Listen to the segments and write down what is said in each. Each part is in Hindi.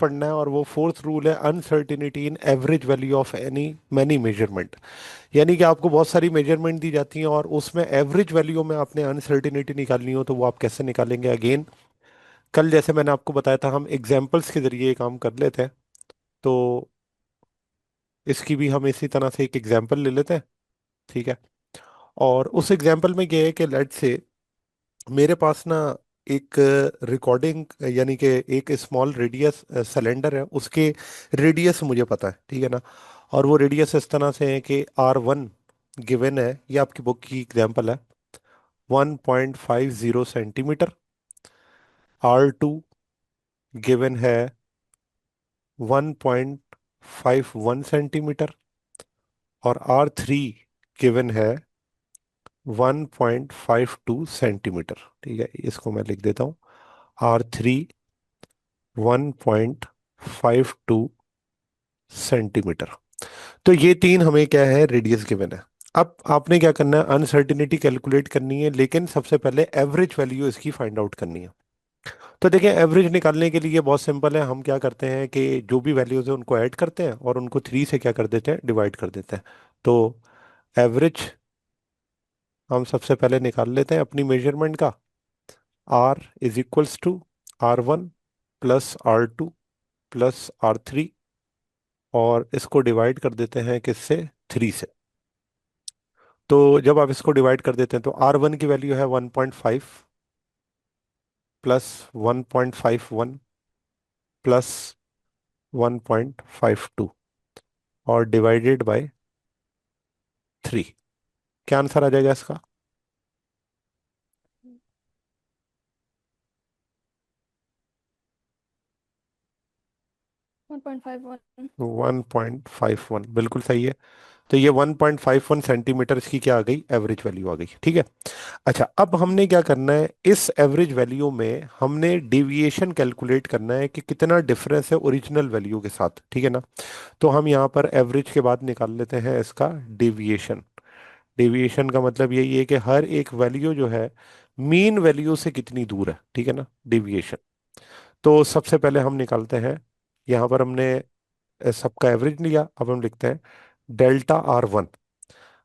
पढ़ना है, और वो फोर्थ रूल है uncertainty in average value of any many measurement. यानी कि आपको बहुत सारी मेजरमेंट दी जाती हैं और उसमें एवरेज वैल्यू में आपने अनसर्टिनिटी निकालनी हो, तो वो आप कैसे निकालेंगे? अगेन, कल जैसे मैंने आपको बताया था, हम एग्जाम्पल्स के जरिए ये काम कर लेते हैं। तो इसकी भी हम इसी तरह से एक एग्जाम्पल ले लेते हैं, ठीक है? और उस एग्जाम्पल में ये है कि लेट से मेरे पास ना एक रिकॉर्डिंग, यानी कि एक स्मॉल रेडियस सिलेंडर है, उसके रेडियस मुझे पता है, ठीक है ना? और वो रेडियस इस तरह से है कि R1 गिवन है, ये आपकी बुक की एग्जांपल है, 1.50 सेंटीमीटर। R2 गिवन है 1.51 सेंटीमीटर। और R3 गिवन है 1.52 सेंटीमीटर। ठीक है, इसको मैं लिख देता हूँ, R3 1.52 सेंटीमीटर। तो ये तीन हमें क्या है, रेडियस गिवन है। अब आपने क्या करना है, अनसर्टिनिटी कैलकुलेट करनी है, लेकिन सबसे पहले एवरेज वैल्यू इसकी फाइंड आउट करनी है। तो देखिए, एवरेज निकालने के लिए बहुत सिंपल है, हम क्या करते हैं कि जो भी वैल्यूज है उनको ऐड करते हैं और उनको 3 से क्या कर देते हैं, डिवाइड कर देते हैं। तो एवरेज हम सबसे पहले निकाल लेते हैं अपनी मेजरमेंट का। R is equals to R1 plus R2 plus R3, और इसको डिवाइड कर देते हैं किससे, 3 से। तो जब आप इसको डिवाइड कर देते हैं तो R1 की वैल्यू है 1.5 प्लस 1.51 प्लस 1.52, और डिवाइडेड बाय 3। क्या आंसर आ जाएगा इसका? 1.51। 1.51 बिल्कुल सही है। तो ये 1.51 सेंटीमीटर इसकी क्या आ गई, एवरेज वैल्यू आ गई, ठीक है? अच्छा, अब हमने क्या करना है, इस एवरेज वैल्यू में हमने डेविएशन कैलकुलेट करना है कि कितना डिफरेंस है ओरिजिनल वैल्यू के साथ, ठीक है ना? तो हम यहाँ पर एवरेज के बाद निकाल लेते हैं इसका डेविएशन। डेविएशन का मतलब यही है कि हर एक वैल्यू जो है मीन वैल्यू से कितनी दूर है, ठीक है ना, डेविएशन। तो सबसे पहले हम निकालते हैं, यहाँ पर हमने सबका एवरेज लिया, अब हम लिखते हैं डेल्टा R1।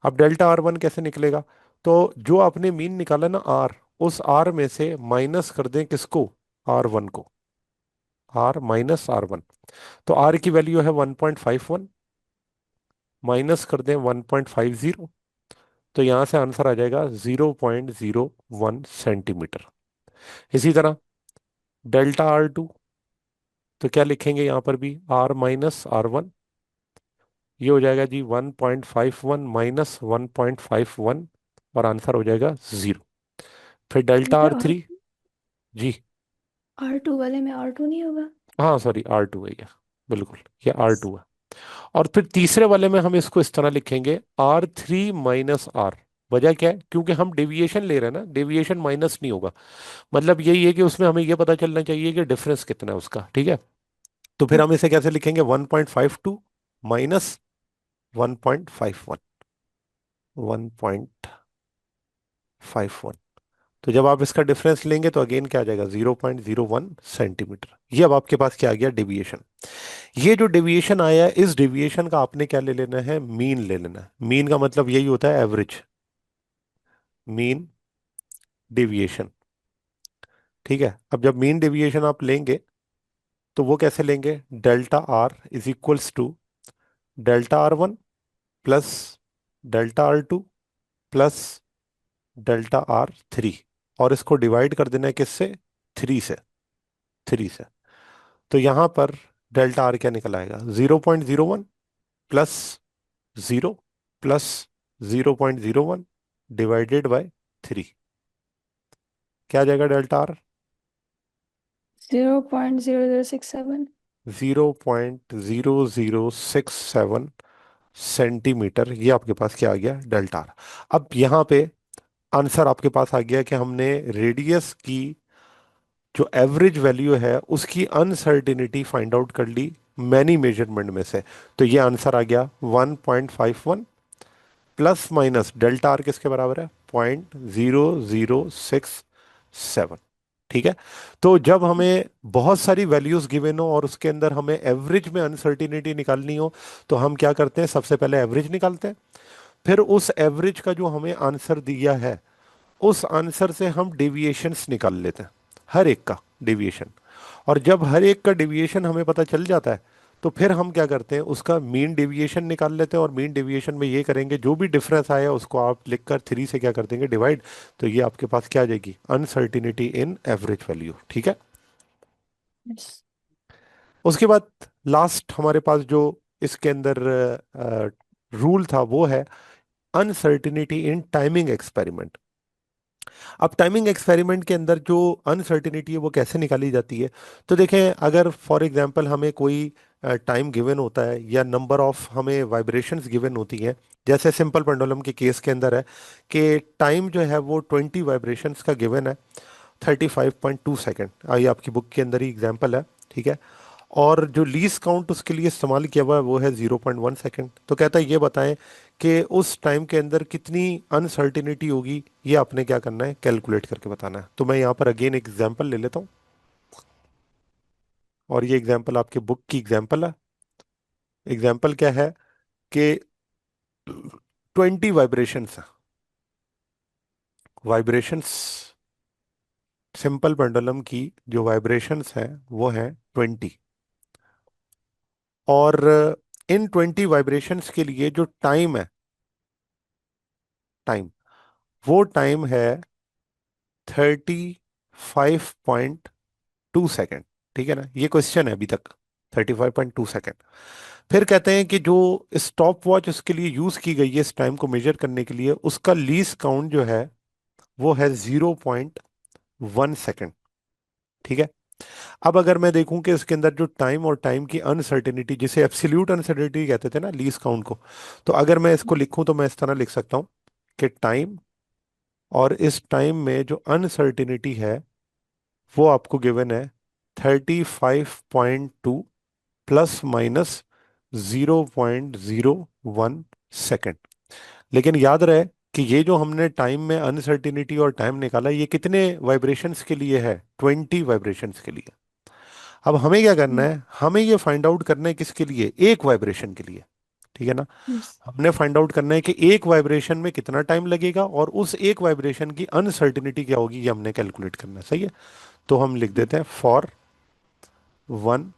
अब डेल्टा R1 कैसे निकलेगा? तो जो आपने मीन निकाला ना R, उस R में से माइनस कर दें किसको, R1 को। R माइनस R1, तो R की वैल्यू है 1.51, माइनस कर दें 1.50, तो यहां से आंसर आ जाएगा 0.01 सेंटीमीटर। इसी तरह डेल्टा R2, तो क्या लिखेंगे यहाँ पर भी, R माइनस R1, ये हो जाएगा जी 1.51 माइनस 1.51, और आंसर हो जाएगा 0। फिर डेल्टा बेटा आर और थ्री जी, R2 वाले में R2 नहीं होगा? हाँ सॉरी, R2 है ये, बिल्कुल ये R2 है। और फिर तीसरे वाले में हम इसको इस तरह लिखेंगे, R3 माइनस R। वजह क्या है, क्योंकि हम डेविएशन ले रहे हैं ना, डेविएशन माइनस नहीं होगा। मतलब यही है कि उसमें हमें ये पता चलना चाहिए कि डिफरेंस कितना है उसका, ठीक है? तो फिर हम इसे कैसे लिखेंगे, 1.52 माइनस 1.51, 1.51। तो जब आप इसका डिफरेंस लेंगे तो अगेन क्या आ जाएगा, 0.01 सेंटीमीटर। ये अब आपके पास क्या आ गया, डेविएशन। ये जो डेविएशन आया है, इस डेविएशन का आपने क्या ले लेना है, मीन ले लेना है। मीन का मतलब यही होता है एवरेज, मीन डेविएशन, ठीक है? अब जब मीन डेविएशन आप लेंगे तो वो कैसे लेंगे, delta R is equals to delta R1 plus delta R2 plus delta R3, और इसको डिवाइड कर देना है किससे, 3 से, 3 से। तो यहां पर डेल्टा R क्या निकल आएगा, 0.01 प्लस 0 प्लस 0.01 डिवाइडेड बाय 3। क्या आ जाएगा डेल्टा R? 0.0067। 0.0067 सेंटीमीटर। ये आपके पास क्या आ गया, डेल्टा R। अब यहाँ पे आंसर आपके पास आ गया कि हमने रेडियस की जो एवरेज वैल्यू है उसकी अनसर्टिनिटी फाइंड आउट कर ली मैनी मेजरमेंट में से। तो ये आंसर आ गया 1.51 प्लस माइनस डेल्टा R किसके बराबर है, 0.0067। ठीक है। तो जब हमें बहुत सारी वैल्यूज गिवन हो और उसके अंदर हमें एवरेज में अनसर्टिनिटी निकालनी हो, तो हम क्या करते हैं, सबसे पहले एवरेज निकालते हैं। फिर उस एवरेज का जो हमें आंसर दिया है, उस आंसर से हम डेविएशंस निकाल लेते हैं, हर एक का डेविएशन। और जब हर एक का डेविएशन हमें पता चल जाता है, तो फिर हम क्या करते हैं, उसका मीन डेविएशन निकाल लेते हैं। और मीन डेविएशन में ये करेंगे, जो भी डिफरेंस आया उसको आप लिखकर 3 से क्या कर देंगे, डिवाइड। तो ये आपके पास क्या आ जाएगी, अनसर्टिनिटी इन एवरेज वैल्यू। ठीक है। यस। उसके बाद लास्ट हमारे पास जो इसके अंदर रूल था, वो है अनसर्टिनिटी इन टाइमिंग एक्सपेरिमेंट। अब टाइमिंग एक्सपेरिमेंट के अंदर जो अनसर्टिनिटी है वो कैसे निकाली जाती है। तो देखें, अगर फॉर एग्जांपल हमें कोई टाइम गिवन होता है या नंबर ऑफ हमें वाइब्रेशंस गिवन होती हैं, जैसे सिंपल पेंडुलम के केस के अंदर है कि टाइम जो है वो 20 वाइब्रेशंस का गिवन है, 35.2 सेकेंड। ये आपकी बुक के अंदर ही एग्जाम्पल है। ठीक है। और जो लीज काउंट उसके लिए इस्तेमाल किया हुआ है वो है 0.1 सेकेंड। तो कहता है ये बताएं कि उस टाइम के अंदर कितनी अनसर्टिनिटी होगी, ये आपने क्या करना है, कैलकुलेट करके बताना है। तो मैं यहाँ पर अगेन एग्जांपल ले लेता हूँ, और ये एग्जांपल आपके बुक की एग्जांपल है। एग्जांपल क्या है कि 20 वाइब्रेशंस, वाइब्रेशंस सिंपल पेंडुलम की जो वाइब्रेशंस हैं वो है 20। और इन 20 वाइब्रेशंस के लिए जो टाइम है, टाइम, वो टाइम है 35.2 सेकेंड। ठीक है ना, ये क्वेश्चन है अभी तक, 35.2 सेकेंड। फिर कहते हैं कि जो स्टॉप वॉच उसके लिए यूज की गई है इस टाइम को मेजर करने के लिए, उसका लीस्ट काउंट जो है वो है 0.1 सेकेंड। ठीक है। अब अगर मैं देखूं कि इसके अंदर जो टाइम और टाइम की अनसर्टेनिटी, जिसे एब्सोल्यूट अनसर्टेनिटी कहते थे ना लीस्ट काउंट को, तो अगर मैं इसको लिखूं तो मैं इस तरह लिख सकता हूं कि टाइम, और इस टाइम में जो अनसर्टेनिटी है वो आपको गिवन है 35.2 प्लस माइनस 0.01 सेकेंड। लेकिन याद रहे कि ये जो हमने टाइम में अनसर्टिनिटी और टाइम निकाला, ये कितने वाइब्रेशंस के लिए है, 20 वाइब्रेशंस के लिए। अब हमें क्या करना है, हमें ये फाइंड आउट करना है किसके लिए, एक वाइब्रेशन के लिए। ठीक है ना। यस। हमने फाइंड आउट करना है कि एक वाइब्रेशन में कितना टाइम लगेगा, और उस एक वाइब्रेशन की अनसर्टिनिटी क्या होगी, ये हमने कैलकुलेट करना है। सही है। तो हम लिख देते हैं फॉर वन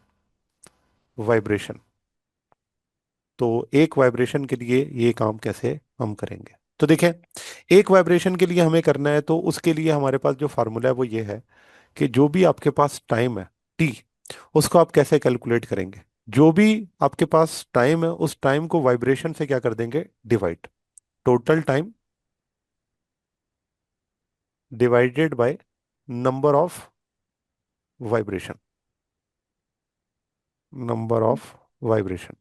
वाइब्रेशन। तो एक वाइब्रेशन के लिए ये काम कैसे हम करेंगे, तो देखें, एक वाइब्रेशन के लिए हमें करना है, तो उसके लिए हमारे पास जो फार्मूला है वो ये है कि जो भी आपके पास टाइम है, टी, उसको आप कैसे कैलकुलेट करेंगे। जो भी आपके पास टाइम है, उस टाइम को वाइब्रेशन से क्या कर देंगे, divide. Total time divided by number of vibration, number of vibration.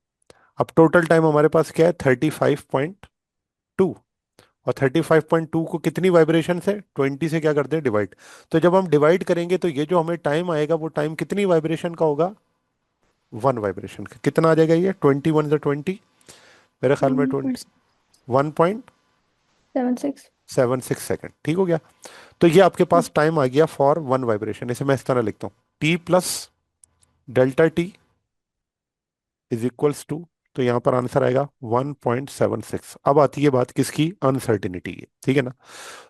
अब टोटल टाइम हमारे पास क्या है, 35.2। और 35.2 को कितनी वाइब्रेशन से, 20 से क्या करते हैं, डिवाइड। तो जब हम डिवाइड करेंगे तो ये जो हमें टाइम आएगा, वो टाइम कितनी वाइब्रेशन का होगा, वन वाइब्रेशन का। कितना आ जाएगा ये, 21 से 20, मेरे ख्याल में one point 20, 1.76 seven six second. ठीक हो गया। तो ये आपके पास टाइम आ गया फॉर वन वाइब्रेशन। इसे मैं इस तरह लिखता हूँ, T plus delta T is equals to, तो यहाँ पर आंसर आएगा 1.76। अब आती है बात किसकी, अनसर्टिनिटी की। ठीक है ना।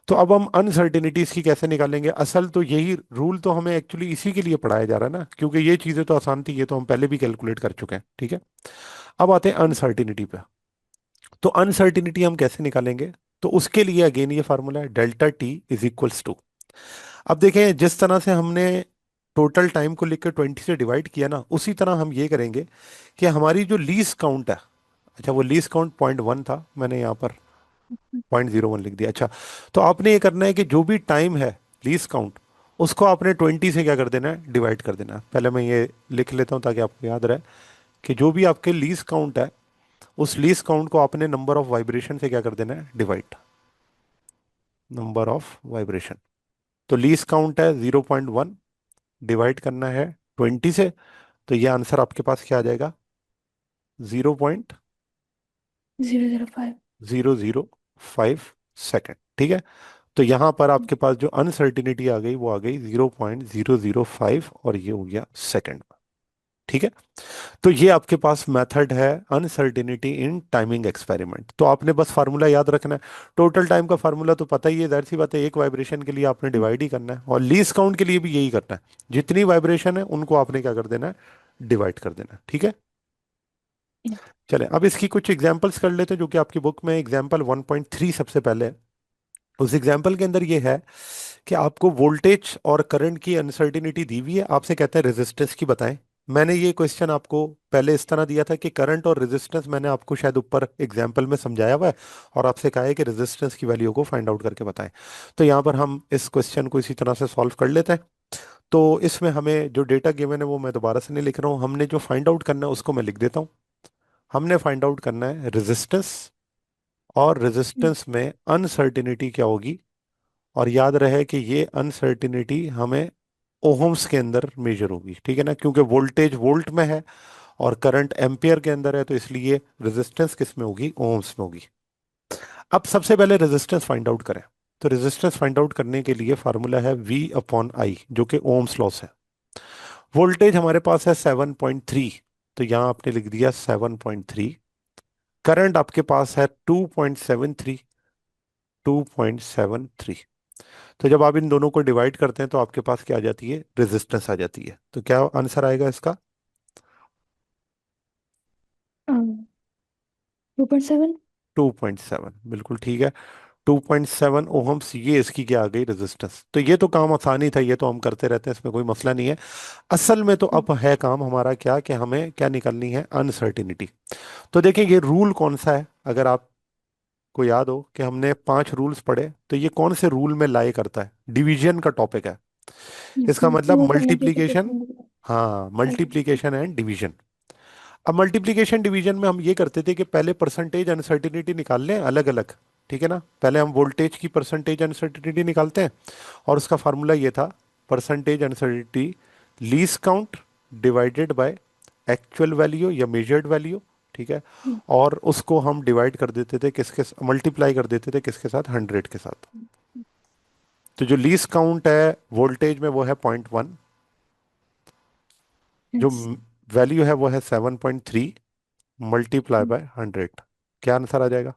तो अब हम अनसर्टिनिटीज की कैसे निकालेंगे, असल तो यही रूल तो हमें एक्चुअली इसी के लिए पढ़ाया जा रहा है ना, क्योंकि ये चीजें तो आसान थी, ये तो हम पहले भी कैलकुलेट कर चुके हैं। ठीक है। अब आते हैं अनसर्टिनिटी पे। तो अनसर्टिनिटी हम कैसे निकालेंगे, तो उसके लिए अगेन ये फार्मूला है, delta T is equals to. अब देखें, जिस तरह से हमने टोटल टाइम को लिख के 20 से डिवाइड किया ना, उसी तरह हम ये करेंगे कि हमारी जो लीस्ट काउंट है, अच्छा वो लीस्ट काउंट 0.1 था, मैंने यहाँ पर 0.01 लिख दिया। अच्छा, तो आपने ये करना है कि जो भी टाइम है लीस्ट काउंट, उसको आपने 20 से क्या कर देना है, डिवाइड कर देना है। पहले मैं ये लिख लेता हूँ ताकि आपको याद रहे कि जो भी आपके लीस्ट काउंट है, उस लीस्ट काउंट को आपने नंबर ऑफ वाइब्रेशन से क्या कर देना है, डिवाइड, नंबर ऑफ वाइब्रेशन। तो लीस्ट काउंट है 0.1, डिवाइड करना है 20 से, तो ये आंसर आपके पास क्या आ जाएगा, 0.005। 0.005 सेकेंड। ठीक है। तो यहां पर आपके पास जो अनसर्टिनिटी आ गई वो आ गई 0.005 और ये हो गया सेकंड। ठीक है। तो ये आपके पास मेथड है अनसर्टिनिटी इन टाइमिंग एक्सपेरिमेंट। तो आपने बस फार्मूला याद रखना है। टोटल टाइम का फार्मूला तो पता ही है, जाहिर सी बात है, एक वाइब्रेशन के लिए आपने डिवाइड ही करना है, और लीस्ट काउंट के लिए भी यही करना है। जितनी वाइब्रेशन है उनको आपने क्या कर देना है, डिवाइड कर देना है। ठीक है। चले अब इसकी कुछ एग्जांपल्स कर लेते हैं, जो कि आपकी बुक में एग्जांपल 1.3 सबसे पहले है। उस एग्जांपल के अंदर ये है कि आपको वोल्टेज और करंट की अनसर्टिनिटी दी हुई है, आपसे कहते हैं रेजिस्टेंस की बताएं। मैंने ये क्वेश्चन आपको पहले इस तरह दिया था कि करंट और रेजिस्टेंस मैंने आपको शायद ऊपर एग्जांपल में समझाया हुआ है, और आपसे कहा है कि रेजिस्टेंस की वैल्यू को फाइंड आउट करके बताएं। तो यहाँ पर हम इस क्वेश्चन को इसी तरह से सॉल्व कर लेते हैं। तो इसमें हमें जो डेटा गिवन है वो मैं दोबारा से नहीं लिख रहा हूँ, हमने जो फाइंड आउट करना है उसको मैं लिख देता हूँ। हमने फाइंड आउट करना है रेजिस्टेंस, और रेजिस्टेंस में अनसर्टिनिटी क्या होगी। और याद रहे कि ये अनसर्टिनिटी हमें ओहम्स के अंदर मेजर होगी, ठीक है ना, क्योंकि वोल्टेज वोल्ट में है और करंट एम्पियर के अंदर है, तो इसलिए रेजिस्टेंस किस में होगी, ओहम्स में होगी। अब सबसे पहले रेजिस्टेंस फाइंड आउट करें। तो रेजिस्टेंस फाइंड आउट करने के लिए फार्मूला है V अपॉन आई, जो कि ओम्स लॉस है। वोल्टेज हमारे पास है 7.3, तो यहां आपने लिख दिया 7.3। करंट आपके पास है 2.73, 2.73। तो जब आप इन दोनों को डिवाइड करते हैं तो आपके पास क्या आ जाती है, रेजिस्टेंस आ जाती है। तो क्या आंसर आएगा इसका, 2.7। 2.7, बिल्कुल ठीक है। 2.7 ओहम्स, ये इसकी क्या आ गई, रेजिस्टेंस। तो ये तो काम आसानी था, ये तो हम करते रहते हैं, इसमें कोई मसला नहीं है। असल में तो अब है काम हमारा क्या, कि हमें क्या निकालनी है, अनसर्टिनिटी। तो देखिए ये रूल कौन सा है, अगर आपको याद हो कि हमने 5 रूल्स पढ़े, तो ये कौन से रूल में लाई करता है, डिवीजन का टॉपिक है। इसका मतलब वो तो मल्टीप्लीकेशन, मल्टीप्लिकेशन। हाँ हाँ। Multiplication and division. अब मल्टीप्लिकेशन डिवीजन में हम ये करते थे कि पहले परसेंटेज अनसर्टिनिटी निकाल लें अलग अलग। ठीक है ना, पहले हम वोल्टेज की परसेंटेज अनसर्टिनिटी निकालते हैं, और उसका फार्मूला ये था, percentage uncertainty least count divided by actual value या मेजर्ड वैल्यू। ठीक है। और उसको हम डिवाइड कर देते थे किसके, मल्टीप्लाई कर देते थे किसके साथ, 100 के साथ। तो जो लीस्ट काउंट है वोल्टेज में वो है 0.1, जो यस। वैल्यू है वो है 7.3, मल्टीप्लाई बाय 100। क्या आंसर आ जाएगा,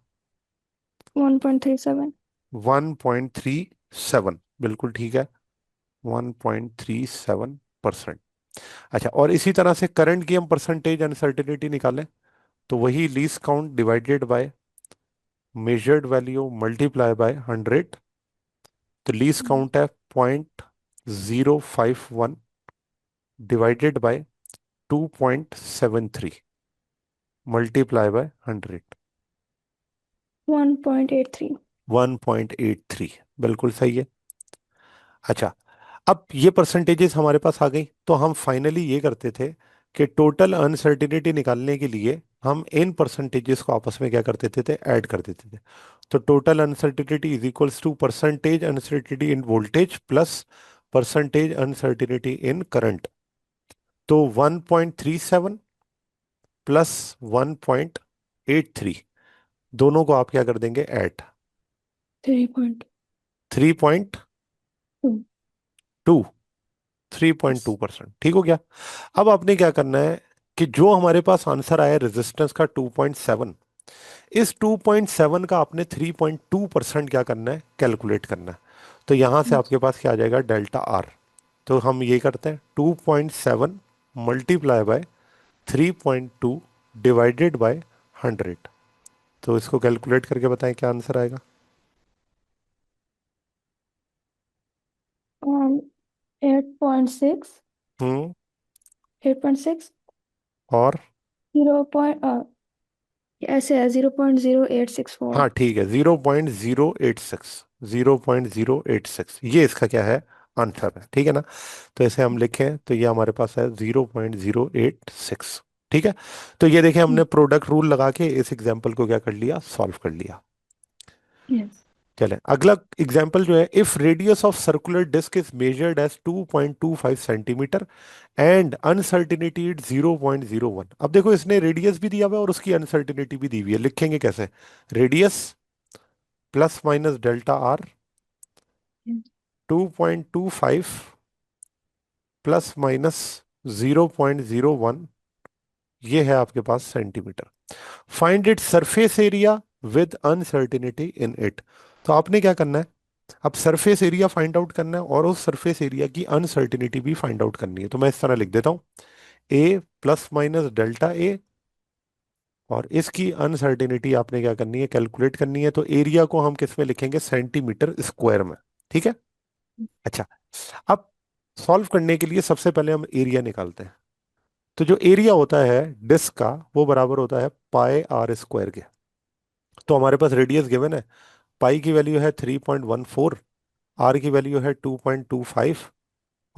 1.37। 1.37, बिल्कुल ठीक है, 1.37%। अच्छा, और इसी तरह से करंट की हम परसेंटेज अनसर्टिनिटी निकालें, तो वही least count divided by measured value multiply by 100। तो लीस्ट काउंट है 0.051 डिवाइडेड बाय 2.73 मल्टीप्लाई बाय 100। 1.83। 1.83, बिल्कुल सही है। अच्छा, अब ये परसेंटेजेस हमारे पास आ गई, तो हम फाइनली ये करते थे कि टोटल अनसर्टिनिटी निकालने के लिए हम इन परसेंटेजेस को आपस में क्या कर देते थे, ऐड कर देते थे। तो total uncertainty is equals to percentage uncertainty in voltage plus percentage uncertainty in current. तो 1.37 प्लस 1.83, दोनों को आप क्या कर देंगे, add. 3.2। 3.2, three yes. Point two percent ठीक हो गया। अब आपने क्या करना है कि जो हमारे पास आंसर आया रेजिस्टेंस का 2.7, इस 2.7 का आपने 3.2% क्या करना है, कैलकुलेट करना है। तो यहां से यस। आपके पास क्या आ जाएगा, डेल्टा आर। तो हम ये करते हैं, 2.7 मल्टीप्लाई बाय 3.2 डिवाइडेड बाय 100। तो इसको कैलकुलेट करके बताएं क्या आंसर आएगा। 8.6। हम्म। 8.6। और 0 पॉइंट ऐसे है, 0.0864। हाँ ठीक है, 0.086, 0.086, ये इसका क्या है, आंसर है। ठीक है ना, तो इसे हम लिखें तो ये हमारे पास है 0.086। ठीक है। तो ये देखें, हमने प्रोडक्ट रूल लगा के इस एग्जाम्पल को क्या कर लिया, सॉल्व कर लिया। यस। चलें अगला एग्जाम्पल जो है, if radius of circular disc is measured as 2.25 centimetre and uncertainty it 0.01। अब देखो इसने रेडियस भी दिया हुआ है और उसकी अनसर्टिनिटी भी दी हुई है, लिखेंगे कैसे, radius plus minus delta R 2.25 plus minus 0.01, ये है आपके पास centimetre. Find it surface area with uncertainty in it. तो आपने क्या करना है, अब सरफेस एरिया फाइंड आउट करना है और उस सरफेस एरिया की अनसर्टिनिटी भी फाइंड आउट करनी है। तो मैं इस तरह लिख देता हूं, ए प्लस माइनस डेल्टा ए, और इसकी अनसर्टिनिटी आपने क्या करनी है, कैलकुलेट करनी है। तो एरिया को हम किस में लिखेंगे, सेंटीमीटर स्क्वायर में। ठीक है। अच्छा, अब सॉल्व करने के लिए सबसे पहले हम एरिया निकालते हैं। तो जो एरिया होता है डिस्क का, वो बराबर होता है पाई आर स्क्वायर के। तो हमारे पास रेडियस गिवन है, पाई की वैल्यू है 3.14, आर की वैल्यू है 2.25,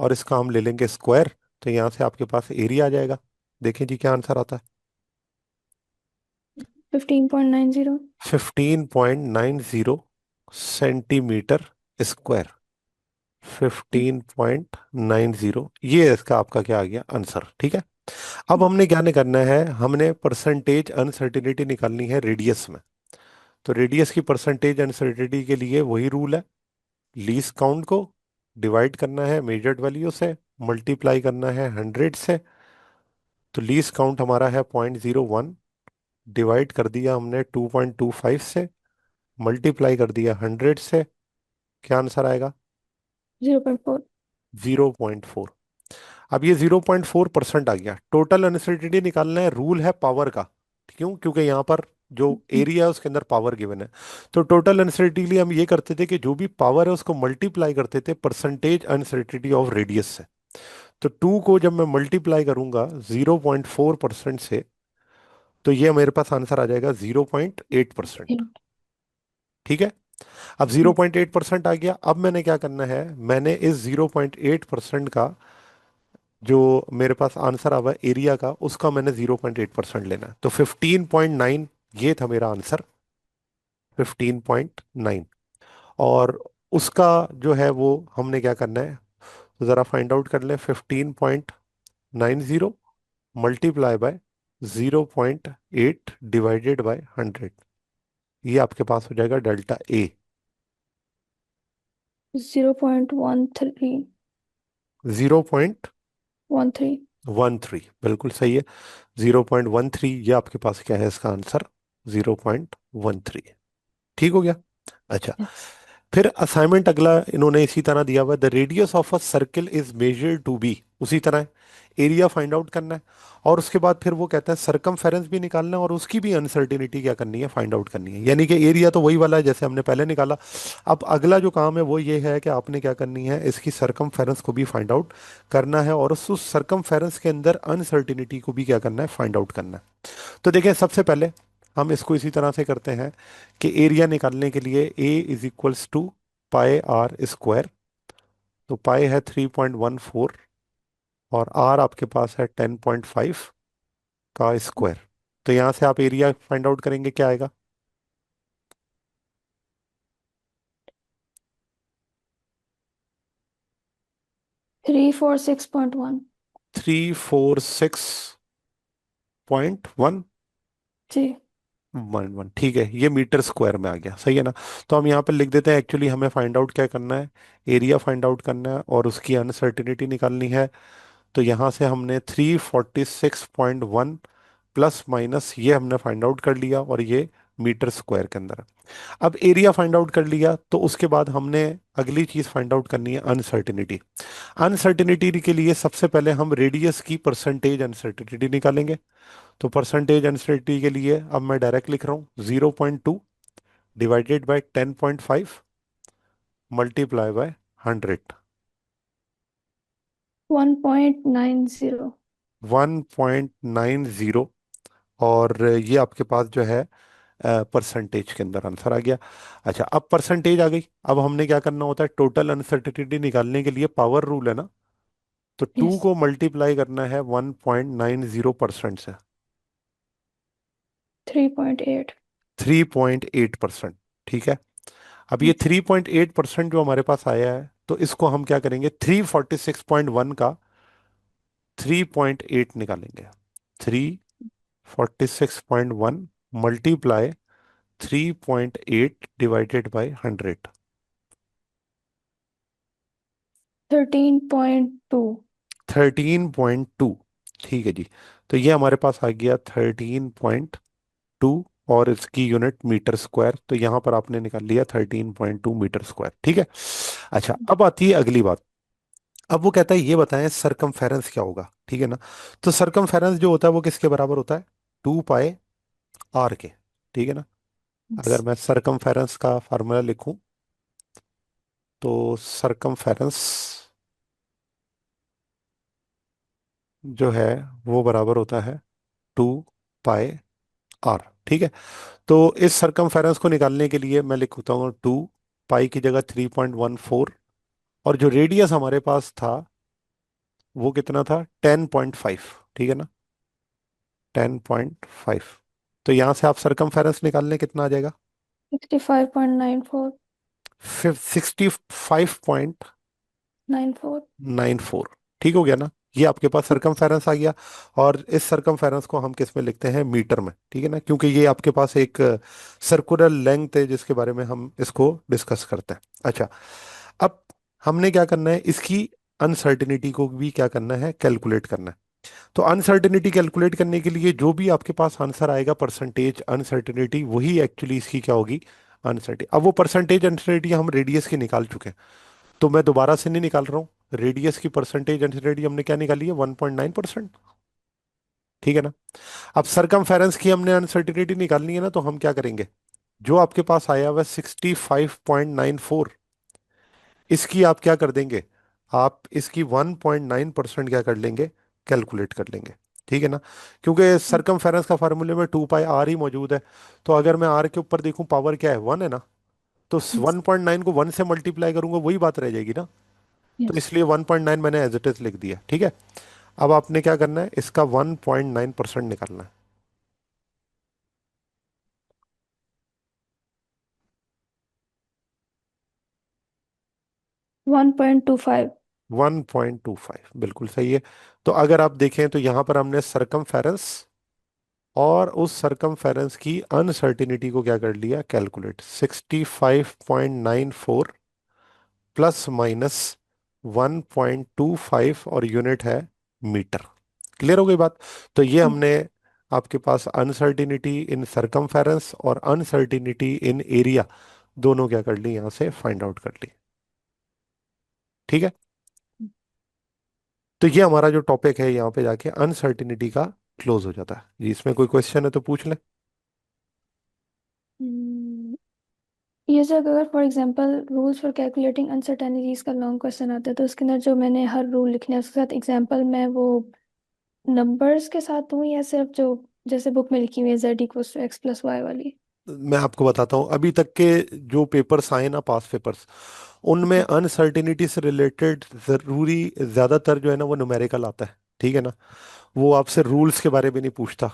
और इसका हम ले लेंगे स्क्वायर। तो यहाँ से आपके पास एरिया आ जाएगा। देखें जी क्या आंसर आता है। 15.90। 15.90 सेंटीमीटर स्क्वायर। 15.90, ये इसका आपका क्या आ गया आंसर। ठीक है। अब हमने क्या नहीं करना है, हमने परसेंटेज अनसर्टिनिटी निकालनी है रेडियस में। तो रेडियस की परसेंटेज अनसर्टिनिटी के लिए वही रूल है, लीस्ट काउंट को डिवाइड करना है मेजर्ड वैल्यू से, मल्टीप्लाई करना है 100 से। तो लीस्ट काउंट हमारा है 0.01, डिवाइड कर दिया हमने 2.25 से, मल्टीप्लाई कर दिया 100 से। क्या आंसर आएगा, 0.4। 0.4। अब ये 0.4% आ गया। टोटल अनसर्टिनिटी निकालना है, रूल है पावर का। क्यों, क्योंकि यहाँ पर जो एरिया है उसके अंदर पावर गिवन है। तो टोटल अनसर्टिनिटी हम ये करते थे कि जो भी पावर है उसको मल्टीप्लाई करते थे परसेंटेज अनसर्टिनिटी ऑफ रेडियस से। तो 2 को जब मैं मल्टीप्लाई करूंगा 0.4% से, तो ये मेरे पास आंसर आ जाएगा 0.8%। ठीक है। अब यस। 0.8% आ गया। अब मैंने क्या करना है, मैंने इस 0.8% का जो मेरे पास आंसर आ हुआ है एरिया का, उसका मैंने 0.8% लेना है। तो 15.9, ये था मेरा आंसर, 15.9। और उसका जो है वो हमने क्या करना है, तो ज़रा फाइंड आउट कर लें। 15.90 मल्टीप्लाई बाय 0.8 डिवाइडेड बाय 100, ये आपके पास हो जाएगा डेल्टा ए। 0.13। 13। 0.13, बिल्कुल सही है। 0.13, ये आपके पास क्या है इसका आंसर, 0.13। ठीक हो गया। अच्छा, यस। फिर असाइनमेंट अगला इन्होंने इसी तरह दिया हुआ है, the radius of a circle is measured to be, उसी तरह एरिया फाइंड आउट करना है। और उसके बाद फिर वो कहता है सरकमफेरेंस भी निकालना है, और उसकी भी अनसर्टिनिटी क्या करनी है, फाइंड आउट करनी है। यानी कि एरिया तो वही वाला है जैसे हमने पहले निकाला। अब अगला जो काम है वो ये है कि आपने क्या करनी है, इसकी सरकमफेरेंस को भी फाइंड आउट करना है, और उस सरकमफेरेंस के अंदर अनसर्टिनिटी को भी क्या करना है, फाइंड आउट करना है। तो देखिए सबसे पहले हम इसको इसी तरह से करते हैं कि एरिया निकालने के लिए A is equals to pi R square. तो पाई है 3.14, और आर आपके पास है 10.5 का स्क्वायर। तो यहां से आप एरिया फाइंड आउट करेंगे, क्या आएगा, 346.1। 346.1, जी। 11, ठीक है। ये मीटर स्क्वायर में आ गया, सही है ना। तो हम यहाँ पे लिख देते हैं, एक्चुअली हमें फाइंड आउट क्या करना है, एरिया फाइंड आउट करना है और उसकी अनसर्टिनिटी निकालनी है। तो यहाँ से हमने 346.1 प्लस माइनस ये हमने फाइंड आउट कर लिया, और ये मीटर स्क्वायर के अंदर है। अब एरिया फाइंड आउट कर लिया, तो उसके बाद हमने अगली चीज फाइंड आउट करनी है, अनसर्टिनिटी। अनसर्टिनिटी के लिए सबसे पहले हम रेडियस की परसेंटेज अनसर्टिनिटी निकालेंगे। तो परसेंटेज अनसर्टिनिटी के लिए अब मैं डायरेक्ट लिख रहा हूँ, 0.2 डिवाइडेड बाय 10.5 मल्टीप्लाई बाय 100। 1.90। 1.90, और ये आपके पास जो है परसेंटेज के अंदर आंसर आ गया। अच्छा, अब परसेंटेज आ गई। अब हमने क्या करना होता है, टोटल अनसर्टिनिटी निकालने के लिए पावर रूल है ना। तो 2 यस। को मल्टीप्लाई करना है 1.90% से, 3.8। 3.8%। ठीक है। अब ये 3.8% जो हमारे पास आया है, तो इसको हम क्या करेंगे, 346.1 का 3.8 निकालेंगे। 346.1 मल्टीप्लाई 3.8 डिवाइडेड बाय 100। 13.2। 13.2। ठीक है जी। तो ये हमारे पास आ गया 13.2, और इसकी यूनिट मीटर स्क्वायर, तो यहां पर आपने निकाल लिया 13.2 मीटर स्क्वायर। ठीक है। अच्छा, अब आती है अगली बात। अब वो कहता है ये बताएं सरकमफेरेंस क्या होगा। ठीक है ना। तो सरकमफेरेंस जो होता है वो किसके बराबर होता है? 2 पाई आर के। ठीक है ना। अगर मैं सरकमफेरेंस का फार्मूला लिखूं, तो सरकमफेरेंस जो है वो बराबर होता है 2 पाई आर। ठीक है। तो इस सरकमफेरेंस को निकालने के लिए मैं लिखता हूँ 2 पाई की जगह 3.14, और जो रेडियस हमारे पास था वो कितना था? 10.5। ठीक है ना। 10.5। तो यहां से आप सरकमफेरेंस निकालने कितना आ जाएगा? 65.94। 65.94। 94। ठीक हो गया ना। ये आपके पास सरकमफेरेंस आ गया। और इस सरकमफेरेंस को हम किस में लिखते हैं? मीटर में। ठीक है ना, क्योंकि ये आपके पास एक सर्कुलर लेंथ है जिसके बारे में हम इसको डिस्कस करते हैं। अच्छा, अब हमने क्या करना है, इसकी अनसर्टिनिटी को भी क्या करना है? कैलकुलेट करना है। तो अनसर्टिनिटी कैलकुलेट करने के लिए जो भी आपके पास आंसर आएगा परसेंटेज अनसर्टिनिटी, वही एक्चुअली इसकी क्या होगी? अनसर्टिनिटी। अब वो परसेंटेज अनसर्टिनिटी हम रेडियस की निकाल चुके हैं, तो मैं दोबारा से नहीं निकाल रहा हूँ। रेडियस की परसेंटेज अनसर्टिनिटी हमने क्या निकाली है? 1.9%। ठीक है ना। अब सरकमफेरेंस की हमने अनसर्टिनिटी निकालनी है ना, तो हम क्या करेंगे? जो आपके पास आया हुआ 65.94, इसकी आप क्या कर देंगे? आप इसकी 1.9% क्या कर लेंगे? कैलकुलेट कर लेंगे। ठीक है ना। क्योंकि सरकमफेरेंस का फार्मूले में 2 पाई आर ही मौजूद है। तो अगर मैं आर के ऊपर देखूं, पावर क्या है? 1 है ना। तो यस। 1.9 को 1 से मल्टीप्लाई करूंगा, वही बात रह जाएगी ना। तो यस। इसलिए 1.9 मैंने एज इट इज लिख दिया। ठीक है। अब आपने क्या करना है? इसका 1.9% निकालना है। 1.25। 1.25 बिल्कुल सही है। तो अगर आप देखें तो यहां पर हमने सरकमफेरेंस और उस सरकमफेरेंस की अनसर्टिनिटी को क्या कर लिया? कैलकुलेट। 65.94 प्लस माइनस 1.25, और यूनिट है मीटर। क्लियर हो गई बात? तो ये हमने आपके पास अनसर्टिनिटी इन सरकमफेरेंस और अनसर्टिनिटी इन एरिया दोनों क्या कर ली, यहां से फाइंड आउट कर ली। ठीक है। तो ये हमारा जो टॉपिक है यहाँ पे जाके अनसर्टिनिटी का क्लोज हो जाता है जी। इसमें कोई क्वेश्चन है तो पूछ ले। ये सब अगर for example rules for calculating uncertainties का लॉन्ग क्वेश्चन आता है तो उसके अंदर जो मैंने हर रूल लिखने हैं उसके साथ एग्जांपल मैं वो नंबर्स के साथ दूं या सिर्फ जो जैसे बुक में लिखी हुई है z=x+y वाली। मैं आपको बताता हूँ, अभी तक के जो पेपर्स आए ना, पास पेपर्स, उनमें ओके। अनसर्टिनिटी से रिलेटेड जरूरी ज्यादातर जो है ना वो न्यूमेरिकल आता है। ठीक है ना। वो आपसे रूल्स के बारे में नहीं पूछता।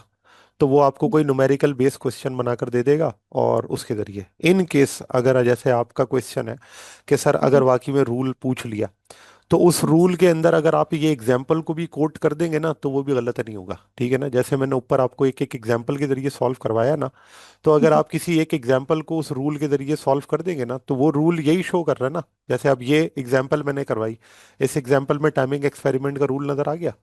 तो वो आपको कोई न्यूमेरिकल बेस्ड क्वेश्चन बनाकर दे देगा, और उसके जरिए इन केस अगर जैसे आपका क्वेश्चन है कि सर अगर वाकई में रूल पूछ लिया, तो उस यस। रूल के अंदर अगर आप ये एग्जाम्पल को भी कोट कर देंगे ना, तो वो भी गलत नहीं होगा। ठीक है ना। जैसे मैंने ऊपर आपको एक एक एग्जाम्पल के जरिए सॉल्व करवाया ना, तो अगर आप किसी एक एग्जाम्पल को उस रूल के जरिए सॉल्व कर देंगे ना, तो वो रूल यही शो कर रहा है ना। जैसे अब ये एग्जाम्पल मैंने करवाई, इस एग्जाम्पल में टाइमिंग एक्सपेरिमेंट का रूल नजर आ गया।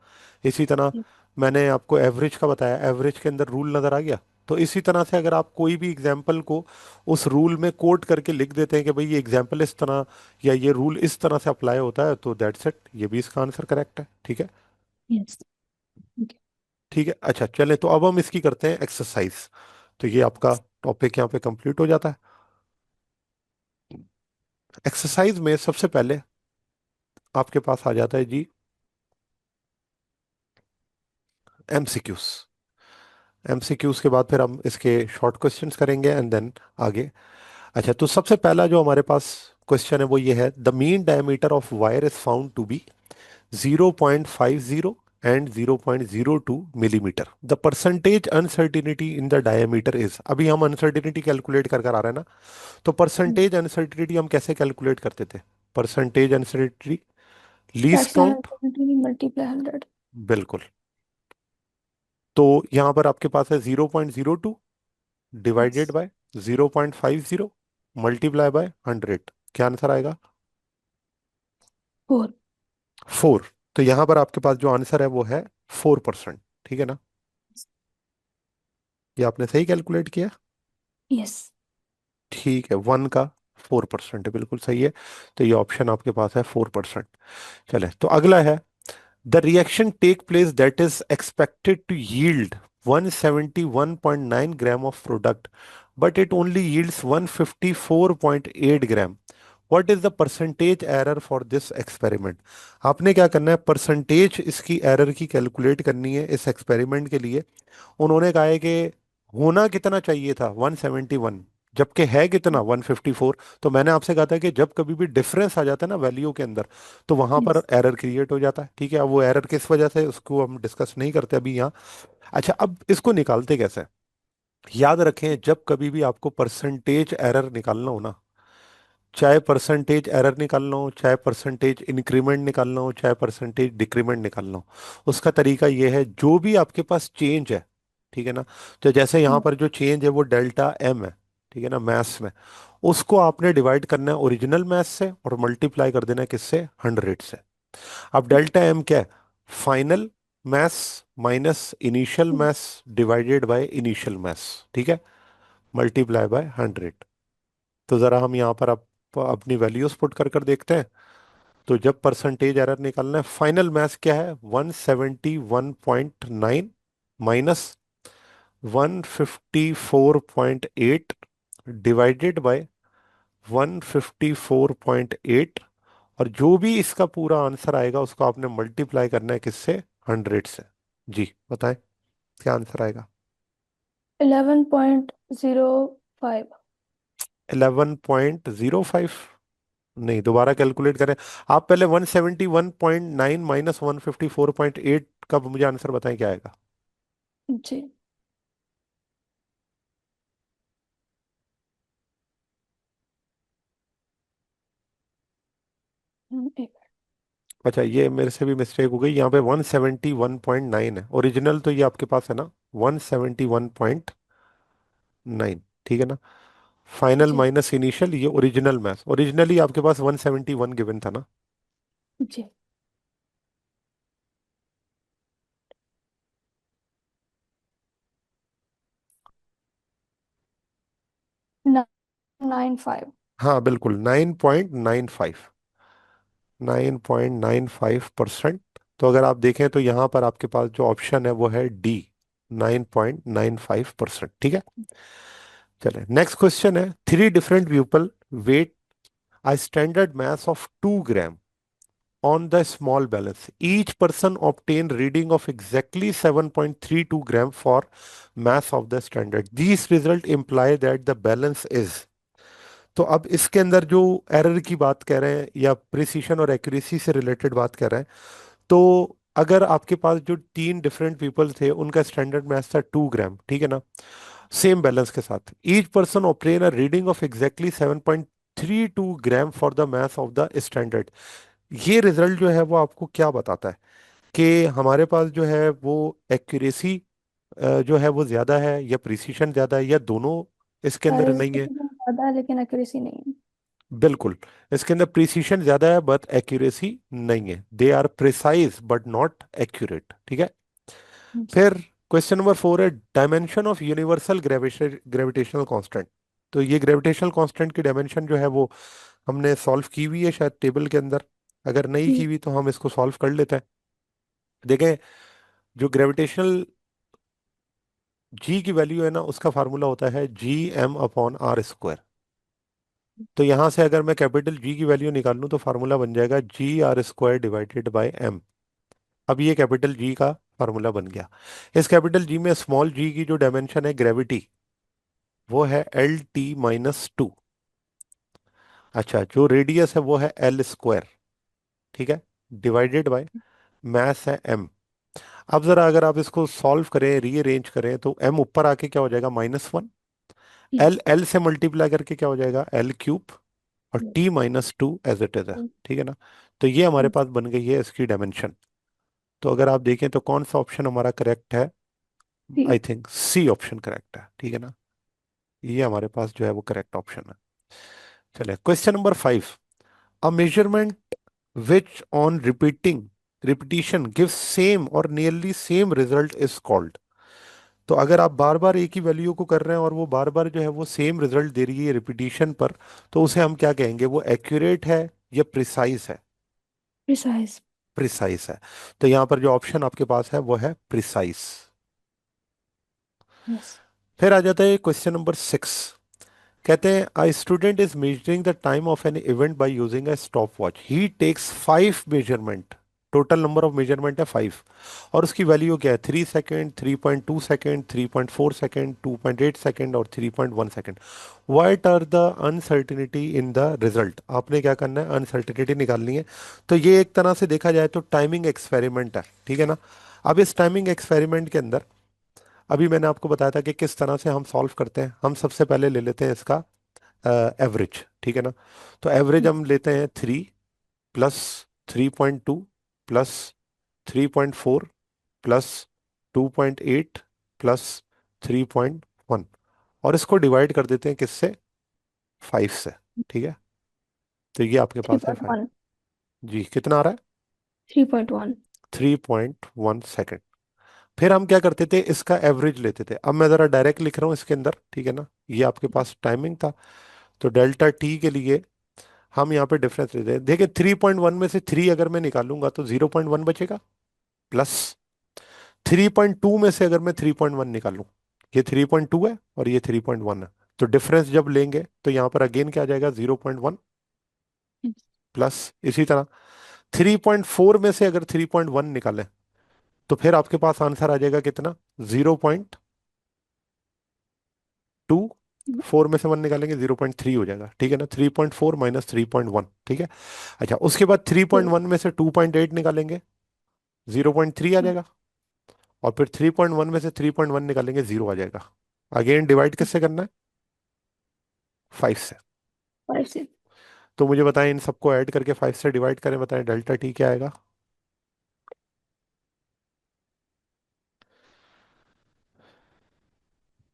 इसी तरह मैंने आपको एवरेज का बताया, एवरेज के अंदर रूल नजर आ गया। तो इसी तरह से अगर आप कोई भी एग्जाम्पल को उस रूल में कोट करके लिख देते हैं कि भाई ये एग्जाम्पल इस तरह या ये रूल इस तरह से अप्लाई होता है, तो दैट्स इट, ये भी इसका आंसर करेक्ट है। ठीक है। यस। ठीक है। अच्छा चलें, तो अब हम इसकी करते हैं एक्सरसाइज। तो ये आपका टॉपिक यहाँ पे कंप्लीट हो जाता है। एक्सरसाइज में सबसे पहले आपके पास आ जाता है जी एमसीक्यूज। एमसीक्यूज के बाद फिर हम इसके शॉर्ट क्वेश्चंस करेंगे एंड देन आगे। अच्छा, तो सबसे पहला जो हमारे पास क्वेश्चन है वो ये है, the mean diameter of wire is found to be 0.50 and 0.02 millimetre. The percentage uncertainty in the diameter is. अभी हम अनसर्टिनिटी कैलकुलेट कर कर आ रहे हैं ना। तो परसेंटेज अनसर्टिनिटी हम कैसे कैलकुलेट करते थे? Percentage uncertainty least fractional count. Uncertainty multiply 100। बिल्कुल। तो यहां पर आपके पास है 0.02 yes. Divided by 0.50 multiply by 100। क्या आंसर आएगा? 4। फोर। तो यहां पर आपके पास जो आंसर है वो है 4%। ठीक है ना? ये आपने सही कैलकुलेट किया। यस। ठीक है, वन का 4% है, बिल्कुल सही है। तो ये ऑप्शन आपके पास है 4%। चले, तो अगला है, the reaction take place that is expected to yield 171.9 gram of product but it only yields 154.8 gram. What is the percentage error for this experiment? आपने क्या करना है, परसेंटेज इसकी एरर की कैलकुलेट करनी है इस एक्सपेरिमेंट के लिए। उन्होंने कहा है कि होना कितना चाहिए था 171, जबकि है कितना 154। तो मैंने आपसे कहा था कि जब कभी भी डिफरेंस आ जाता है ना वैल्यू के अंदर, तो वहां पर यस। एरर क्रिएट हो जाता है। ठीक है, अब वो एरर किस वजह से उसको हम डिस्कस नहीं करते अभी यहाँ। अच्छा, अब इसको निकालते कैसे? याद रखें, जब कभी भी आपको परसेंटेज एरर निकालना हो ना, चाहे परसेंटेज एरर निकालना हो, चाहे परसेंटेज इंक्रीमेंट निकालना हो, चाहे परसेंटेज डिक्रीमेंट निकालना हो, उसका तरीका ये है, जो भी आपके पास चेंज है, ठीक है ना, तो जैसे यहाँ पर जो चेंज है वो डेल्टा एम है, ठीक है ना, मैथ्स में, उसको आपने डिवाइड करना है ओरिजिनल मैथ से और मल्टीप्लाई कर देना है किससे, 100 से। अब डेल्टा एम क्या है? Final maths minus initial maths divided by initial maths. ठीक है, मल्टीप्लाई बाय 100। तो जरा हम यहाँ पर अपनी वैल्यूज पुट कर देखते हैं। तो जब परसेंटेज एरर निकालना है, फाइनल मैथ क्या है, 171.9 माइनस 154.8 डिवाइडेड बाय 154.8, और जो भी इसका पूरा आंसर आएगा उसको आपने मल्टीप्लाई करना है किससे, 100 से। जी बताएं, क्या आंसर आएगा? 11.05। 11.05? नहीं, दोबारा कैलकुलेट करें। आप पहले 171.9 माइनस 154.8 का मुझे आंसर बताएं क्या आएगा। जी। एक। अच्छा, ये मेरे से भी मिस्टेक हो गई, यहाँ पे 171.9 है, ओरिजिनल तो ये आपके पास है ना 171.9। ठीक है ना? फाइनल जी। माइनस इनिशियल, ये ओरिजिनल मैथ, ओरिजिनली आपके पास 171 गिवन था ना। जी। ना, 9.95। हाँ बिल्कुल, 9.95, 9.95%। तो अगर आप देखें तो यहाँ पर आपके पास जो ऑप्शन है वो है डी, 9.95%। ठीक है, चले, नेक्स्ट क्वेश्चन है, three different people weigh a standard mass of 2 gram on the small balance. Each person obtained reading of exactly 7.32 gram for mass of the standard. These result imply that the balance is। तो अब इसके अंदर जो एरर की बात कह रहे हैं या प्रिसीशन और एक्यूरेसी से रिलेटेड बात कर रहे हैं, तो अगर आपके पास जो तीन डिफरेंट पीपल थे उनका स्टैंडर्ड मैथ था 2 ग्राम, ठीक है ना, सेम बैलेंस के साथ, each person obtain a reading of exactly 7.32 gram for the math of the standard. ये रिजल्ट जो है वो आपको क्या बताता है कि हमारे पास जो है वो एक्यूरेसी जो है वो ज्यादा है या प्रिसीशन ज्यादा है, या दोनों इसके अंदर नहीं है? प्रेसिडेंट ज्यादा है लेकिन एक्यूरेसी नहीं है। बिल्कुल, इसके अंदर प्रिसीशन ज्यादा है बट एक्यूरेसी नहीं है, they are precise but not accurate. ठीक है, जी। फिर क्वेश्चन नंबर 4 है, dimension of universal gravitational constant. तो ये ग्रेविटेशनल कांस्टेंट की डायमेंशन जो है वो हमने सॉल्व की हुई है शायद टेबल के अंदर, अगर नहीं की जी। हुई तो हम इसको सॉल्व कर लेते हैं। देखें, जो ग्रेविटेशनल जी की वैल्यू है ना, उसका फार्मूला होता है Gm/r²। तो यहां से अगर मैं कैपिटल जी की वैल्यू निकाल लूं तो फार्मूला बन जाएगा Gr² डिवाइडेड बाय एम। अब ये कैपिटल जी का फार्मूला बन गया। इस कैपिटल जी में स्मॉल जी की जो डायमेंशन है ग्रेविटी, वो है Lt-2। अच्छा, जो रेडियस है वो है L²। ठीक है, डिवाइडेड बाय मास है m। अब जरा अगर आप इसको सॉल्व करें, रीअरेंज करें, तो m ऊपर आके क्या हो जाएगा, -1। यस। एल एल से मल्टीप्लाई करके क्या हो जाएगा, L³ और T-2 एज इट इज है। ठीक है ना? तो ये हमारे पास बन गई है इसकी डायमेंशन। तो अगर आप देखें तो कौन सा ऑप्शन हमारा करेक्ट है, जी। I think C option correct है। ठीक है ना? ये हमारे पास जो है वो करेक्ट ऑप्शन है। चलिए, question number 5, a measurement which on repeating repetition gives same or nearly same result is called। तो अगर आप बार बार एक ही वैल्यू को कर रहे हैं और वो बार बार जो है वो सेम रिजल्ट दे रही है रिपीटिशन पर, तो उसे हम क्या कहेंगे, वो एक्यूरेट है या प्रिसाइज है? प्रिसाइज। प्रिसाइज है। तो यहां पर जो ऑप्शन आपके पास है वो है प्रिसाइज। यस। फिर आ जाता है क्वेश्चन नंबर 6। कहते हैं a student is measuring the time of an event by using a stop watch, he takes 5 measurement, total number of measurement है 5, और उसकी वैल्यू क्या है, 3 सेकेंड, 3.2 सेकेंड, 3.4 सेकेंड, 2.8 सेकेंड और 3.1 second. What are the uncertainty in the result? आपने क्या करना है, अनसर्टिनिटी निकालनी है। तो ये एक तरह से देखा जाए तो टाइमिंग एक्सपेरिमेंट है, ठीक है ना। अब इस टाइमिंग एक्सपेरिमेंट के अंदर अभी मैंने आपको बताया था कि किस तरह से हम सॉल्व करते हैं। हम सबसे पहले ले लेते हैं इसका एवरेज, ठीक है ना। तो एवरेज हम लेते हैं 3 + 3.2 +3.4 +2.8 +3.1, और इसको डिवाइड कर देते हैं किससे, 5 से, ठीक है। तो ये आपके थ्री पास है पॉइंट 5। वन जी कितना आ रहा है? 3.1। 3.1 सेकेंड। फिर हम क्या करते थे, इसका एवरेज लेते थे। अब मैं ज़रा डायरेक्ट लिख रहा हूँ इसके अंदर, ठीक है ना। ये आपके पास टाइमिंग था, तो डेल्टा टी के लिए हम यहाँ पे डिफरेंस लेते हैं। देखिए 3.1 में से 3 अगर मैं निकालूंगा तो 0.1 बचेगा, प्लस 3.2 में से अगर मैं 3.1 निकालूं, ये 3.2 है और ये 3.1 है, तो डिफरेंस जब लेंगे तो यहाँ पर अगेन क्या आ जाएगा, 0.1, प्लस इसी तरह 3.4 में से अगर 3.1 निकालें तो फिर आपके पास आंसर आ जाएगा कितना, 0.2। 4 में से 1 निकालेंगे 0.3 हो जाएगा, ठीक है ना। 3.4 माइनस 3.1, ठीक है। अच्छा उसके बाद 3.1 में से 2.8 निकालेंगे, 0.3 आ जाएगा। और फिर 3.1 में से 3.1 निकालेंगे, 0 आ जाएगा। अगेन डिवाइड किससे करना है, 5 से। 5 से। तो मुझे बताएं, इन सबको ऐड करके 5 से डिवाइड करें, बताएं डेल्टा टी क्या आएगा।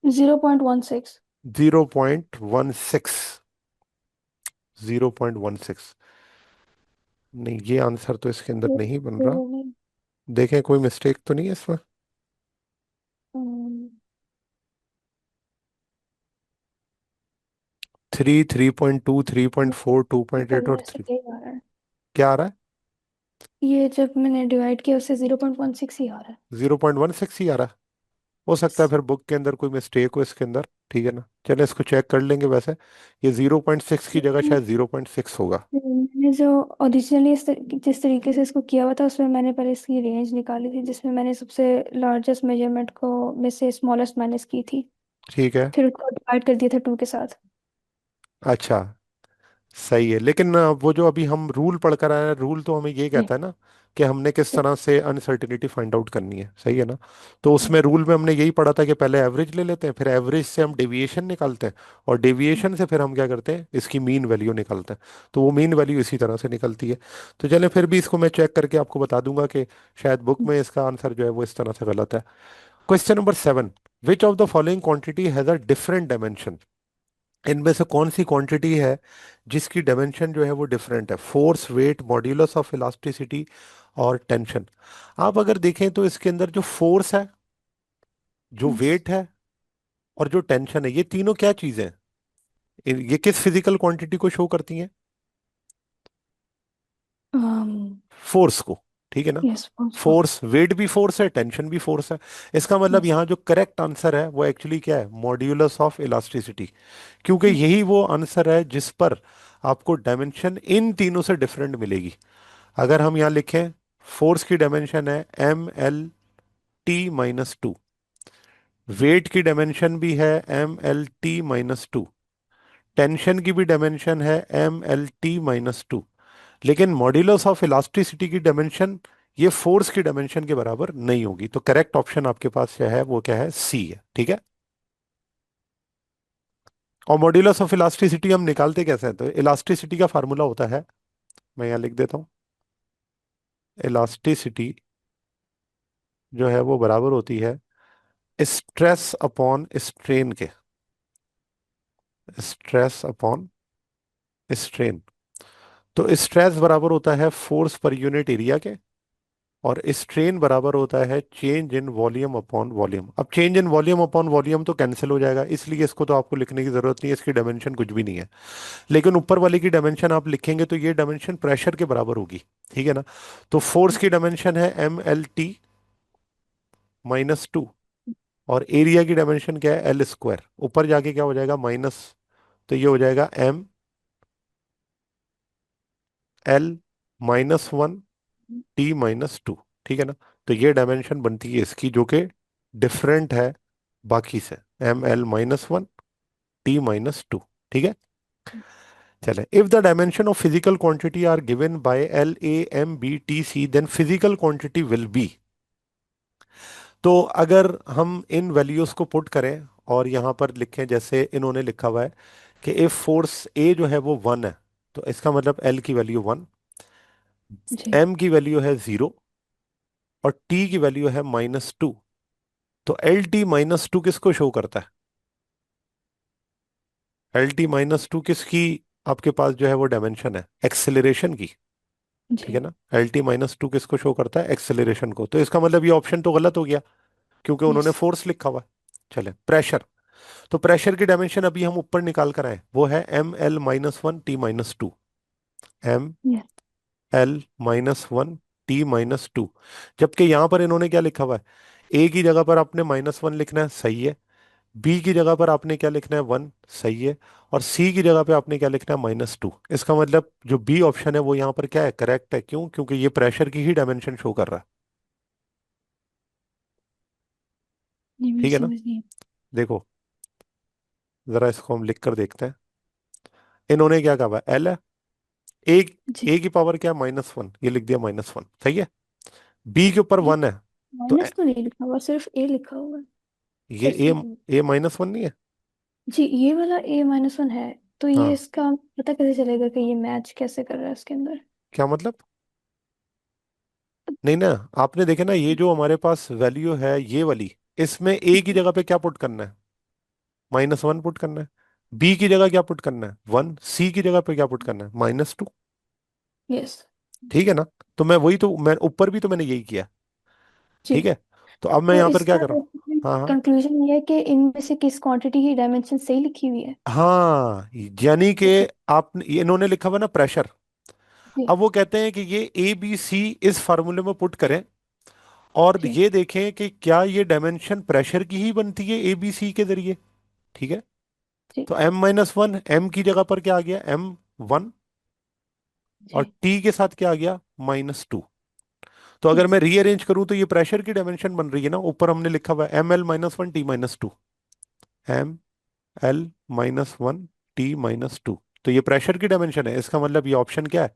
0.16। 0.16। 0.16। नहीं, ये आंसर तो इसके अंदर नहीं बन रहा। देखें कोई मिस्टेक तो नहीं है इसमें। 3, 3.2, 3.4, 2.8 और ऐसे 3। क्या आ रहा है? क्या आ रहा है? ये जब मैंने डिवाइड किया उससे 0.16 ही आ रहा है। 0.16 ही आ रहा है। हो सकता है Yes। फिर बुक के अंदर कोई मिस्टेक हो इसके अंदर, ठीक है ना। चले इसको चेक कर लेंगे वैसे। ये 0.6 की जगह शायद 0.6 होगा। मैंने जो ओरिजिनली जिस तरीके से इसको किया हुआ था उसमें मैंने पहले इसकी रेंज निकाली थी, जिसमें मैंने सबसे लार्जेस्ट मेजरमेंट को में से स्मॉलेस्ट माइनस की थी। ठीक है। फिर उसको डिवाइड कर दिया था 2 के साथ। अच्छा सही है, लेकिन वो जो अभी हम रूल पढ़कर आए हैं, रूल तो हमें ये जी। कहता है ना कि हमने किस तरह से अनसर्टिनिटी फाइंड आउट करनी है, सही है ना। तो उसमें रूल में हमने यही पढ़ा था कि पहले एवरेज ले लेते हैं, फिर एवरेज से हम डेविएशन निकालते हैं, और डेविएशन से फिर हम क्या करते हैं, इसकी मीन वैल्यू निकालते हैं। तो वो मीन वैल्यू इसी तरह से निकलती है। तो चले फिर भी इसको मैं चेक करके आपको बता दूंगा कि शायद बुक में इसका आंसर जो है वो इस तरह से गलत है। Question number 7। Which of the following quantity has a different dimension? इनमें से कौन सी क्वांटिटी है जिसकी डायमेंशन जो है वो डिफरेंट है, force, weight, modulus of elasticity और टेंशन? आप अगर देखें तो इसके अंदर जो फोर्स है, जो यस। वेट है और जो टेंशन है, ये तीनों क्या चीजें हैं? ये किस फिजिकल क्वांटिटी को शो करती हैं? फोर्स को, ठीक है ना। यस, उसको। फोर्स, वेट भी फोर्स है, टेंशन भी फोर्स है। इसका मतलब यस। यहाँ जो करेक्ट आंसर है वो एक्चुअली क्या है, मॉड्यूलस ऑफ इलास्टिसिटी। क्योंकि यस। यही वो आंसर है जिस पर आपको डायमेंशन इन तीनों से डिफरेंट मिलेगी। अगर हम यहाँ लिखें, फोर्स की डायमेंशन है mL t - 2, वेट की डायमेंशन भी है mL t - 2, टेंशन की भी डायमेंशन है mL t - 2, लेकिन मॉड्यूलस ऑफ इलास्टिसिटी की डायमेंशन ये फोर्स की डायमेंशन के बराबर नहीं होगी। तो करेक्ट ऑप्शन आपके पास क्या है, वो क्या है, सी है, ठीक है। और मॉड्यूलस ऑफ इलास्टिसिटी हम निकालते कैसे हैं, तो इलास्टिसिटी का फार्मूला होता है, मैं यहाँ लिख देता हूँ। इलास्टिसिटी जो है वो बराबर होती है स्ट्रेस अपॉन स्ट्रेन के। Stress upon strain. तो स्ट्रेस बराबर होता है फोर्स पर यूनिट एरिया के, और स्ट्रेन बराबर होता है change in volume upon volume. अब change in volume upon volume तो कैंसिल हो जाएगा, इसलिए इसको तो आपको लिखने की जरूरत नहीं है, इसकी डायमेंशन कुछ भी नहीं है। लेकिन ऊपर वाले की डायमेंशन आप लिखेंगे तो ये डायमेंशन प्रेशर के बराबर होगी, ठीक है ना। तो फोर्स की डायमेंशन है MLT-2, और एरिया की डायमेंशन क्या है, L²। ऊपर जाके क्या हो जाएगा, माइनस, तो ये हो जाएगा ML-1T-2, ठीक है ना। तो ये डायमेंशन बनती है इसकी, जो कि डिफरेंट है बाकी से, ML-1T-2, ठीक है। चले, if the dimension of physical quantity are given by LAMBTC, then physical quantity will be. तो अगर हम इन वैल्यूज को पुट करें और यहां पर लिखें जैसे इन्होंने लिखा हुआ है कि इफ फोर्स ए जो है वो 1 है, तो इसका मतलब एल की वैल्यू 1, जी। एम की वैल्यू है 0, और टी की वैल्यू है -2। तो LT-2 किसको शो करता है, LT-2 किसकी आपके पास जो है वो डायमेंशन है, एक्सेलरेशन की, ठीक है जी। ना। LT-2 किसको शो करता है, एक्सेलरेशन को। तो इसका मतलब ये ऑप्शन तो गलत हो गया, क्योंकि यस। उन्होंने फोर्स लिखा हुआ है। चले, प्रेशर। तो प्रेशर की डायमेंशन अभी हम ऊपर निकाल कर आए, वो है ML-1T-2, M yes. L -1T-2। जबकि यहां पर इन्होंने क्या लिखा हुआ है, ए की जगह पर आपने -1 लिखना है, सही है। बी की जगह पर आपने क्या लिखना है, 1, सही है। और सी की जगह पे आपने क्या लिखना है, -2। इसका मतलब जो बी ऑप्शन है वो यहाँ पर क्या है, करेक्ट है। क्यों? क्योंकि ये प्रेशर की ही डायमेंशन शो कर रहा है, नहीं, मुझे ठीक है ना। समझ नहीं। देखो, जरा इसको हम लिख कर देखते हैं। इन्होंने क्या कहा, एल है, ए, जी। ए की पावर क्या है, -1, ये लिख दिया -1, सही है। बी के ऊपर ये 1 है, तो माइनस तो नहीं लिखा हुआ, सिर्फ ए लिखा हुआ है। ये इस ए, वाले में। -1 नहीं है। जी, ये वाला A-1 है। तो ये हाँ, इसका पता कैसे चलेगा कि ये मैच कैसे कर रहा है इसके अंदर? क्या मतलब, नहीं ना, आपने देखे ना, ये जो हमारे पास वैल्यू है ये वाली, इसमें ए की जी। जगह पे क्या पुट करना है, -1 पुट करना है। बी की जगह क्या पुट करना है, 1। सी की जगह पे क्या पुट करना है, -2, यस। ठीक है ना। तो मैं वही तो, मैं ऊपर भी तो मैंने यही किया, जी। ठीक है। तो अब मैं तो यहाँ पर क्या इसका कर रहा हूँ, हाँ हाँ। कंक्लूजन ये है कि इनमें से किस क्वांटिटी की डायमेंशन सही लिखी हुई है। हाँ, यानी कि ओके। आप, इन्होंने लिखा हुआ ना प्रेशर, जी। अब वो कहते हैं कि ये ABC इस फार्मूले में पुट करें, और जी। ये देखें कि क्या ये डायमेंशन प्रेशर की ही बनती है ABC के जरिए, ठीक है। जी। तो M-1, एम की जगह पर क्या आ गया, M1, और जी। टी के साथ क्या आ गया, -2। तो अगर यस। मैं रीअरेंज करूं तो ये प्रेशर की डायमेंशन बन रही है ना, ऊपर हमने लिखा हुआ है ML-1T-2, ML-1T-2। तो ये प्रेशर की डायमेंशन है, इसका मतलब ये ऑप्शन क्या है,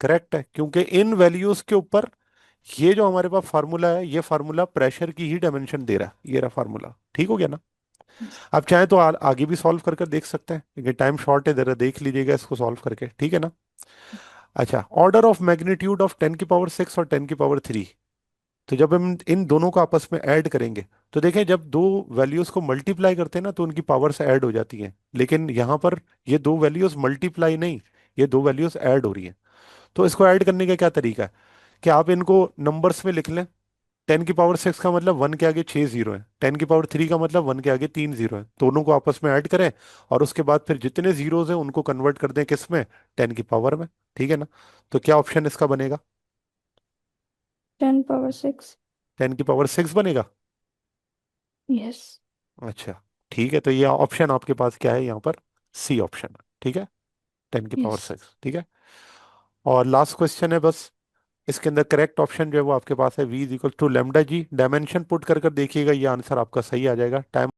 करेक्ट है। क्योंकि इन वैल्यूज के ऊपर ये जो हमारे पास फार्मूला है, ये फार्मूला प्रेशर की ही डायमेंशन दे रहा है, ये रहा फार्मूला, ठीक हो गया ना। आप चाहें तो आगे भी सॉल्व कर कर देख सकते हैं, क्योंकि टाइम शॉर्ट है, जरा देख लीजिएगा इसको सॉल्व करके, ठीक है ना। अच्छा, ऑर्डर ऑफ मैग्नीट्यूड ऑफ 10⁶ और 10⁻³ तो जब हम इन दोनों को आपस में ऐड करेंगे, तो देखें जब दो वैल्यूज को मल्टीप्लाई करते हैं ना, तो उनकी पावर्स ऐड हो जाती हैं। लेकिन यहाँ पर ये दो वैल्यूज मल्टीप्लाई नहीं, ये दो वैल्यूज ऐड हो रही हैं। तो इसको ऐड करने का क्या तरीका है, कि आप इनको नंबर्स में लिख लें। 10⁶ का मतलब 1 के आगे 6 जीरो है, 10⁻³ का मतलब 1 के आगे 3 जीरो है, दोनों को आपस में ऐड करें, और उसके बाद फिर जितने जीरोज हैं उनको कन्वर्ट कर दें किस में, 10 की पावर में, ठीक है ना। तो क्या ऑप्शन इसका बनेगा, 10⁻6। 10⁻6 बनेगा। यस। अच्छा, ठीक है, तो ये ऑप्शन आपके पास क्या है यहाँ पर, सी ऑप्शन, ठीक है, टेन की पावर यस। सिक्स ठीक है। और लास्ट क्वेश्चन है बस, इसके अंदर करेक्ट ऑप्शन जो है वो आपके पास है V = λg। डायमेंशन पुट कर कर देखिएगा, ये आंसर आपका सही आ जाएगा। टाइम